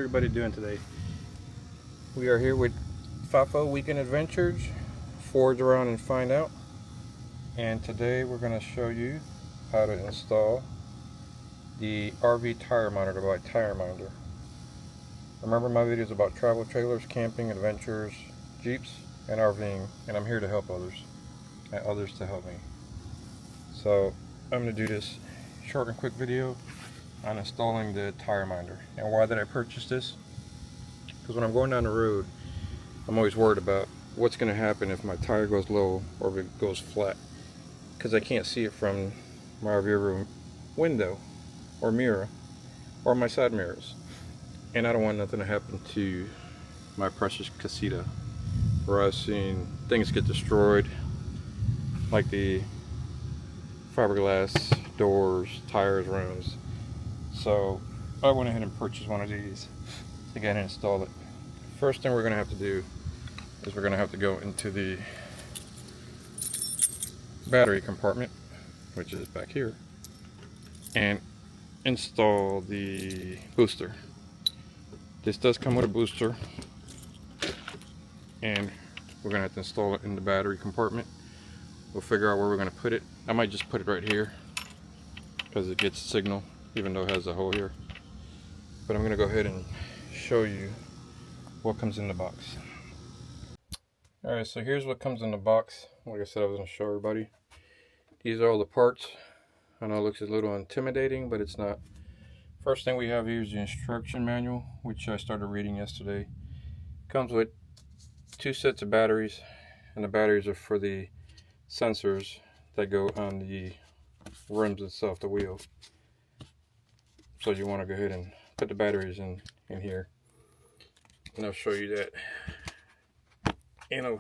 everybody doing today? We are here with FAFO Weekend Adventures, forge around and find out. And today we're going to show you how to install the RV tire monitor by Tire Minder. Remember my videos about travel trailers, camping, adventures, Jeeps, and RVing, and I'm here to help others and others to help me. So I'm going to do this short and quick video on installing the tire minder. And why did I purchase this? Because when I'm going down the road, I'm always worried about what's going to happen if my tire goes low or if it goes flat, because I can't see it from my rear view window or mirror or my side mirrors, and I don't want nothing to happen to my precious Casita, where I've seen things get destroyed, like the fiberglass doors, tires, rims. So I went ahead and purchased one of these to get and install it. First thing we're going to have to do is we're going to have to go into the battery compartment, which is back here, and install the booster. This does come with a booster, and we're going to have to install it in the battery compartment. We'll figure out where we're going to put it. I might just put it right here because it gets signal even though it has a hole here. But I'm going to go ahead and show you what comes in the box. Alright, so here's what comes in the box. Like I said, I was going to show everybody. These are all the parts. I know it looks a little intimidating, but it's not. First thing we have here is the instruction manual, which I started reading yesterday. Comes with 2 sets of batteries, and the batteries are for the sensors that go on the rims itself, the wheel. So you want to go ahead and put the batteries in here, and I'll show you that in a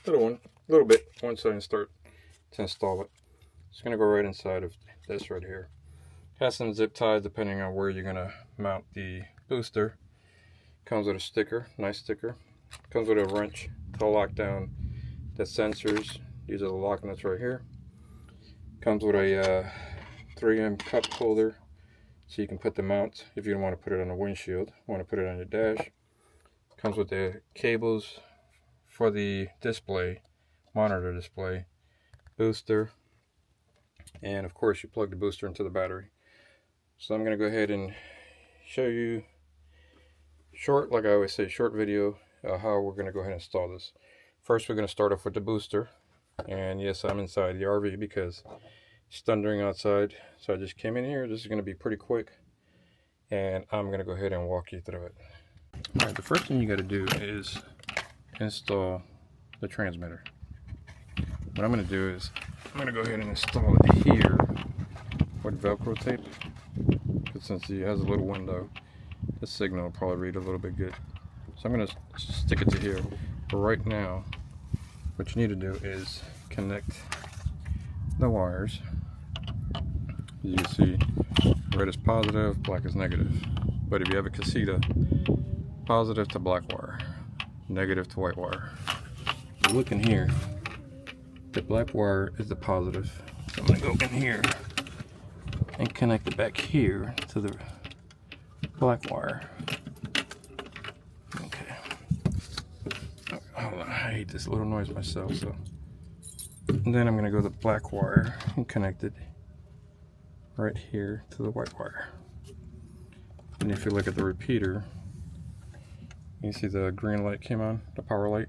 little bit once I start to install it. It's going to go right inside of this right here. It has some zip ties depending on where you're going to mount the booster. Comes with a sticker, nice sticker. Comes with a wrench to lock down the sensors. These are the lock nuts right here. Comes with a 3M cup holder, so you can put the mount if you don't want to put it on the windshield, want to put it on your dash. Comes with the cables for the display, monitor display, booster, and of course you plug the booster into the battery. So I'm going to go ahead and show you short, like I always say, short video how we're going to go ahead and install this. First we're going to start off with the booster, and yes, I'm inside the RV because it's thundering outside, so I just came in here. This is going to be pretty quick, and I'm going to go ahead and walk you through it. Alright, the first thing you got to do is install the transmitter. What I'm going to do is I'm going to go ahead and install it here with Velcro tape, because since it has a little window, the signal will probably read a little bit good. So I'm going to stick it to here. But right now, what you need to do is connect the wires. As you can see, red is positive, black is negative. But if you have a Casita, positive to black wire, negative to white wire. You look in here, the black wire is the positive. So I'm going to go in here and connect it back here to the black wire. Okay. Hold on, I hate this little noise myself. So, and then I'm going to go to the black wire and connect it right here to the white wire. And if you look at the repeater, you see the green light came on, the power light.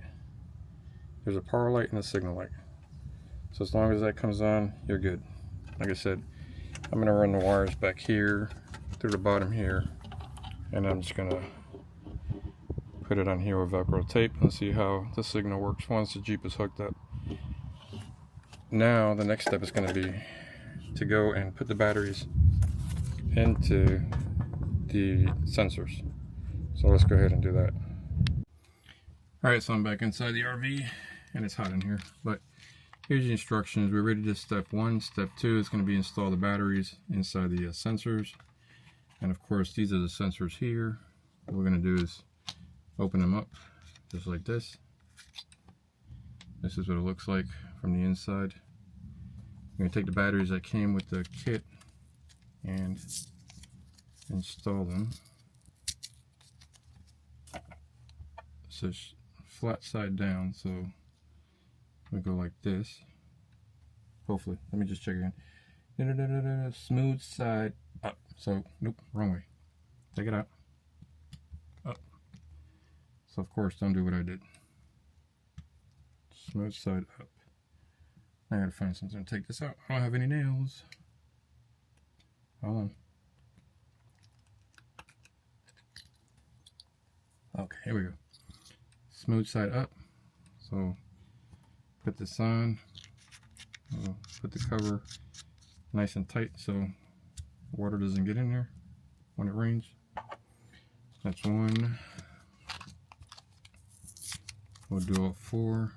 There's a power light and a signal light. So as long as that comes on, you're good. Like I said, I'm going to run the wires back here through the bottom here, and I'm just going to put it on here with Velcro tape and see how the signal works once the Jeep is hooked up. Now the next step is going to be to go and put the batteries into the sensors. So let's go ahead and do that. Alright, so I'm back inside the RV, and it's hot in here, but here's the instructions. We already did step 1. Step 2 is going to be install the batteries inside the sensors. And of course, these are the sensors here. What we're going to do is open them up just like this. This is what it looks like from the inside. I'm going to take the batteries that came with the kit and install them says flat side down, so we go like this. Hopefully, let me just check again. Smooth side up. So nope, wrong way. Take it out. Up. So of course, don't do what I did. Smooth side up. I gotta find something to take this out. I don't have any nails. Hold on. Okay, here we go. Smooth side up. So put this on. Put the cover nice and tight so water doesn't get in there when it rains. That's one. We'll do all four.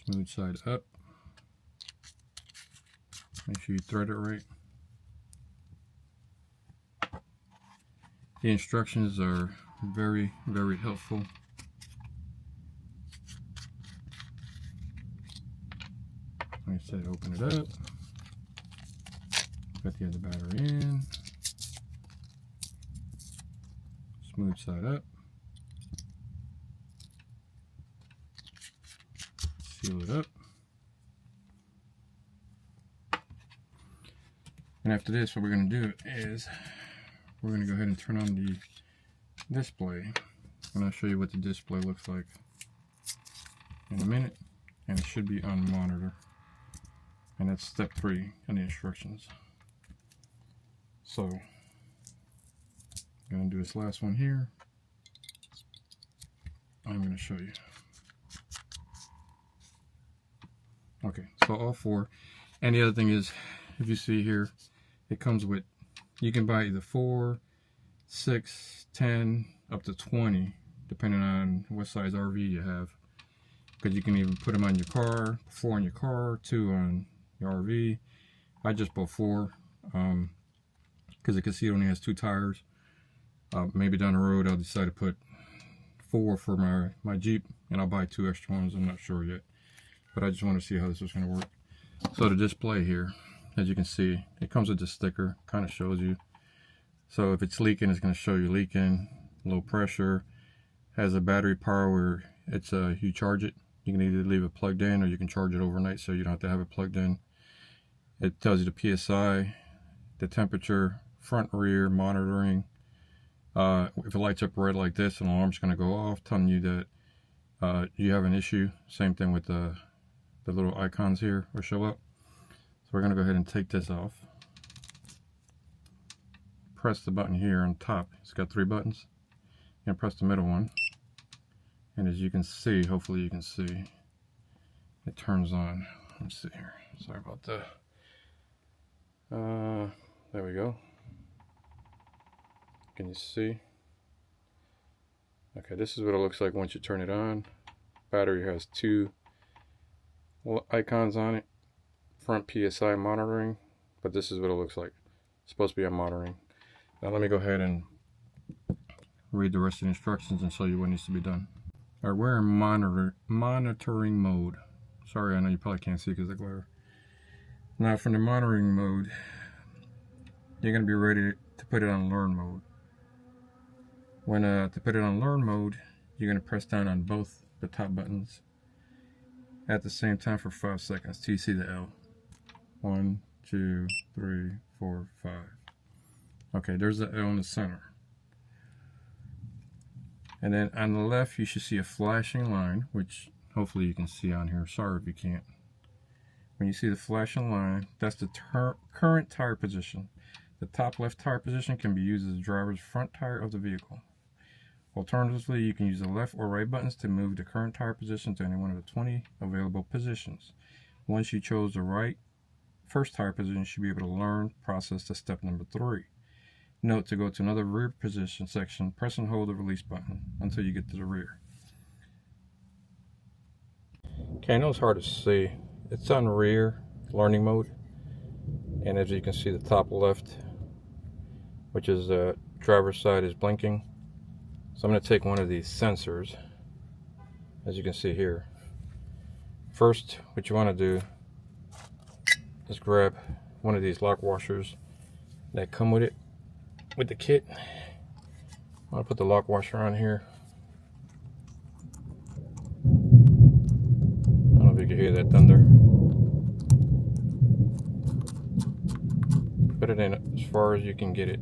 Smooth side up. Make sure you thread it right. The instructions are very, very helpful. Like I said, open it up. Put the other battery in. Smooth side up. Seal it up. And after this, what we're going to do is we're going to go ahead and turn on the display. And I'll show you what the display looks like in a minute. And it should be on monitor. And that's step 3 in the instructions. So, I'm going to do this last one here. I'm going to show you. Okay, so all 4. And the other thing is, if you see here, it comes with, you can buy either 4, 6, 10, up to 20, depending on what size RV you have. Because you can even put them on your car, 4 on your car, 2 on your RV. I just bought 4 because the Casita only has 2 tires. Maybe down the road I'll decide to put 4 for my Jeep, and I'll buy 2 extra ones. I'm not sure yet, but I just want to see how this is going to work. So the display here, as you can see, it comes with the sticker, kind of shows you. So if it's leaking, it's going to show you leaking, low pressure. Has a battery power where it's you charge it. You can either leave it plugged in or you can charge it overnight, so you don't have to have it plugged in. It tells you the PSI, the temperature, front, rear, monitoring. If it lights up red like this, an alarm's going to go off telling you that you have an issue. Same thing with the little icons here will show up. So we're going to go ahead and take this off. Press the button here on top. It's got 3 buttons. And press the middle one. And as you can see, hopefully you can see, it turns on. Let's see here. Sorry about that. There we go. Can you see? Okay, this is what it looks like once you turn it on. Battery has 2 icons on it. Front PSI monitoring, but this is what it looks like. It's supposed to be on monitoring. Now let me go ahead and read the rest of the instructions and show you what needs to be done. All right, we're in monitoring mode. Sorry, I know you probably can't see because of the glare. Now from the monitoring mode, you're going to be ready to put it on learn mode. When to put it on learn mode, you're going to press down on both the top buttons at the same time for 5 seconds till you see the L. 1, 2, 3, 4, 5. Okay, there's the L in the center. And then on the left, you should see a flashing line, which hopefully you can see on here. Sorry if you can't. When you see the flashing line, that's the current tire position. The top left tire position can be used as the driver's front tire of the vehicle. Alternatively, you can use the left or right buttons to move the current tire position to any one of the 20 available positions. Once you chose the first tire position, you should be able to learn process to step number 3. Note, to go to another rear position section, press and hold the release button until you get to the rear. Okay, I know it's hard to see. It's on rear learning mode, and as you can see, the top left, which is the driver's side, is blinking. So I'm going to take one of these sensors, as you can see here. First, what you want to do is grab one of these lock washers that come with it. with the kit. I'll put the lock washer on here. I don't know if you can hear that thunder. Put it in as far as you can get it,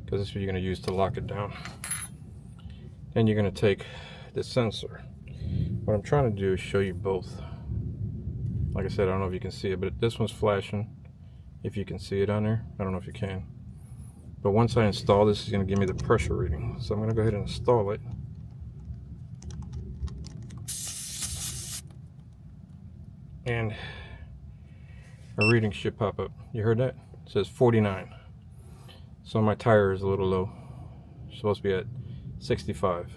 because this is what you're going to use to lock it down. Then you're going to take the sensor. What I'm trying to do is show you both. Like I said, I don't know if you can see it, but this one's flashing. If you can see it on there, I don't know if you can. But once I install this, it's going to give me the pressure reading. So I'm going to go ahead and install it. And a reading should pop up. You heard that? It says 49. So my tire is a little low. It's supposed to be at 65.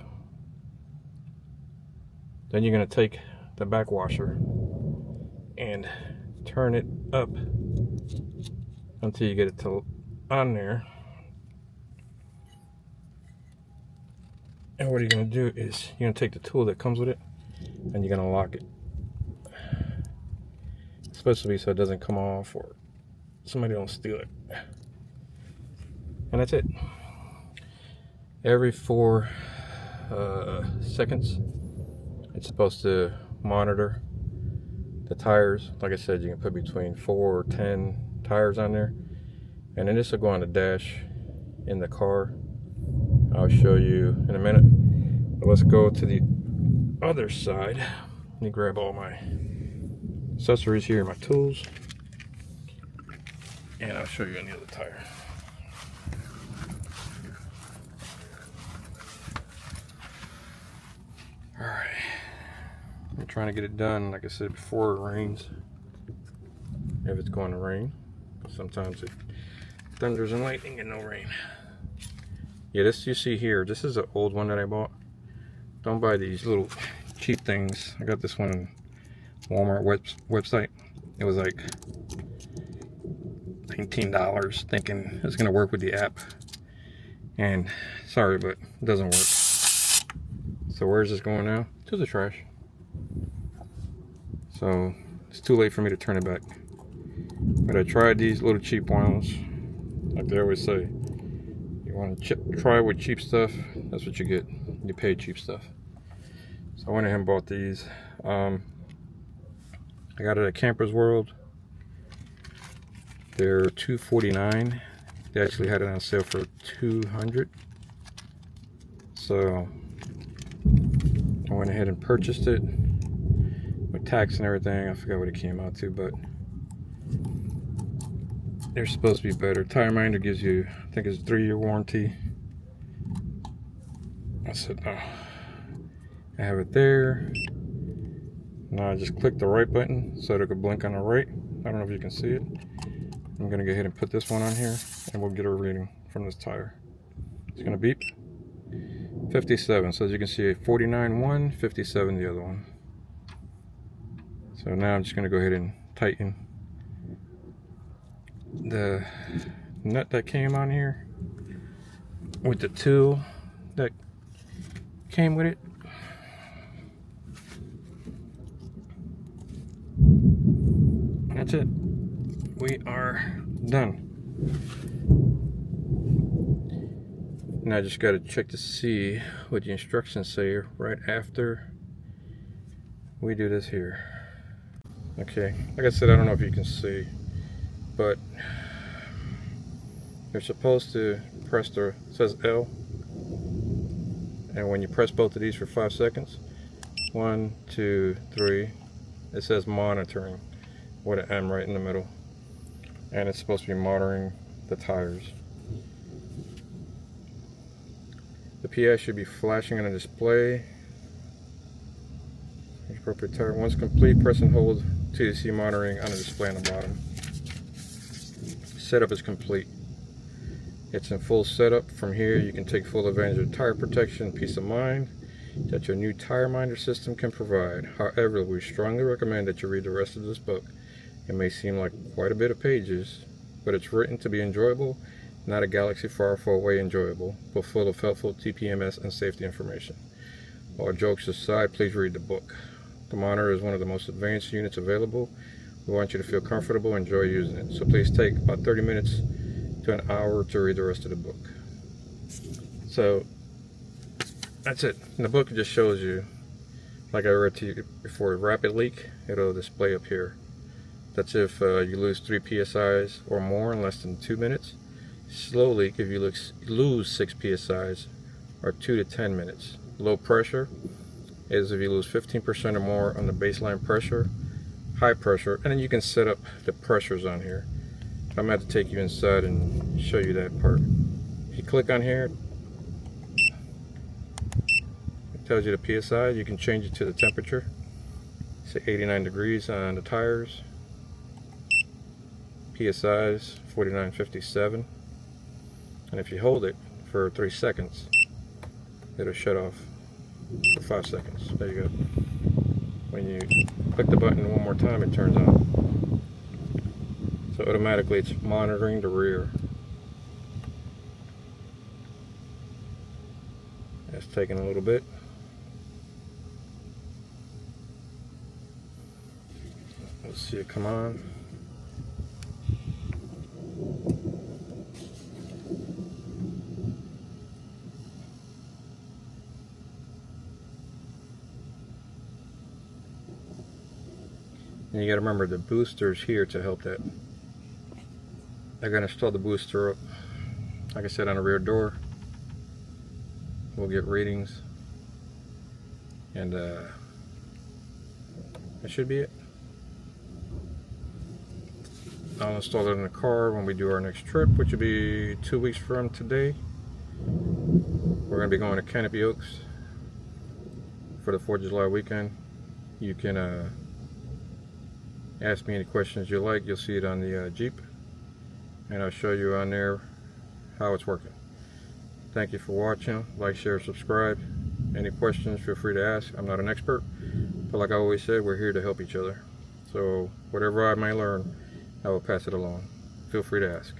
Then you're going to take the back washer and turn it up until you get it to on there. And what you're going to do is you're going to take the tool that comes with it and you're going to lock it. It's supposed to be so it doesn't come off or somebody don't steal it. And that's it. Every 4 seconds it's supposed to monitor the tires. Like I said, you can put between 4 or 10 tires on there, and then this will go on the dash in the car. I'll show you in a minute, but let's go to the other side. Let me grab all my accessories here, my tools, and I'll show you on the other tire. Alright, I'm trying to get it done, like I said, before it rains, if it's going to rain. Sometimes it thunders and lightning and no rain. Yeah, this you see here, this is an old one that I bought. Don't buy these little cheap things. I got this one on Walmart website. It was like $19, thinking it was going to work with the app. And sorry, but it doesn't work. So where's this going now? To the trash. So it's too late for me to turn it back. But I tried these little cheap ones. Like they always say, you want to try with cheap stuff, that's what you get. You pay cheap stuff. So I went ahead and bought these. I got it at Campers World. They're $2.49. They actually had it on sale for $200. So I went ahead and purchased it with tax and everything. I forgot what it came out to, but they're supposed to be better. Tire Minder gives you, I think it's a 3-year warranty. I said, no. I have it there. Now I just click the right button so that it could blink on the right. I don't know if you can see it. I'm gonna go ahead and put this one on here and we'll get a reading from this tire. It's gonna beep. 57, so as you can see, 49 one, 57 the other one. So now I'm just gonna go ahead and tighten the nut that came on here with the tool that came with it. That's it. We are done. Now I just got to check to see what the instructions say right after we do this here. Okay, like I said, I don't know if you can see, but you're supposed to press the, it says L, and when you press both of these for 5 seconds, 1, 2, 3, it says monitoring with an M right in the middle, and it's supposed to be monitoring the tires. The PI should be flashing on a display. Appropriate tire. Once complete, press and hold till you see monitoring on the display on the bottom. Setup is complete. It's in full setup. From here you can take full advantage of tire protection and peace of mind that your new Tire Minder system can provide. However, we strongly recommend that you read the rest of this book. It may seem like quite a bit of pages, but it's written to be enjoyable, not a galaxy far, far away enjoyable, but full of helpful TPMS and safety information. All jokes aside, please read the book. The monitor is one of the most advanced units available. We want you to feel comfortable and enjoy using it. So please take about 30 minutes to an hour to read the rest of the book. So that's it. And the book just shows you, like I read to you before, rapid leak, it'll display up here. That's if you lose 3 psi's or more in less than 2 minutes. Slow leak if you lose 6 psi's or 2 to 10 minutes. Low pressure is if you lose 15% or more on the baseline pressure. High pressure, and then you can set up the pressures on here. I'm going to have to take you inside and show you that part. If you click on here, it tells you the psi. You can change it to the temperature. Say 89 degrees on the tires. PSI's 49.57, and if you hold it for 3 seconds, it'll shut off for 5 seconds. There you go. When you click the button one more time, it turns on. So automatically it's monitoring the rear. It's taking a little bit. Let's see it come on. And you got to remember the booster's here to help that. I'm going to install the booster up, like I said, on the rear door. We'll get readings, and that should be it. I'll install it in the car when we do our next trip, which will be 2 weeks from today. We're going to be going to Canopy Oaks for the 4th of July weekend. You can ask me any questions you like. You'll see it on the Jeep, and I'll show you on there how it's working. Thank you for watching. Like, share, subscribe. Any questions, feel free to ask. I'm not an expert, but like I always said, we're here to help each other. So whatever I may learn, I will pass it along. Feel free to ask.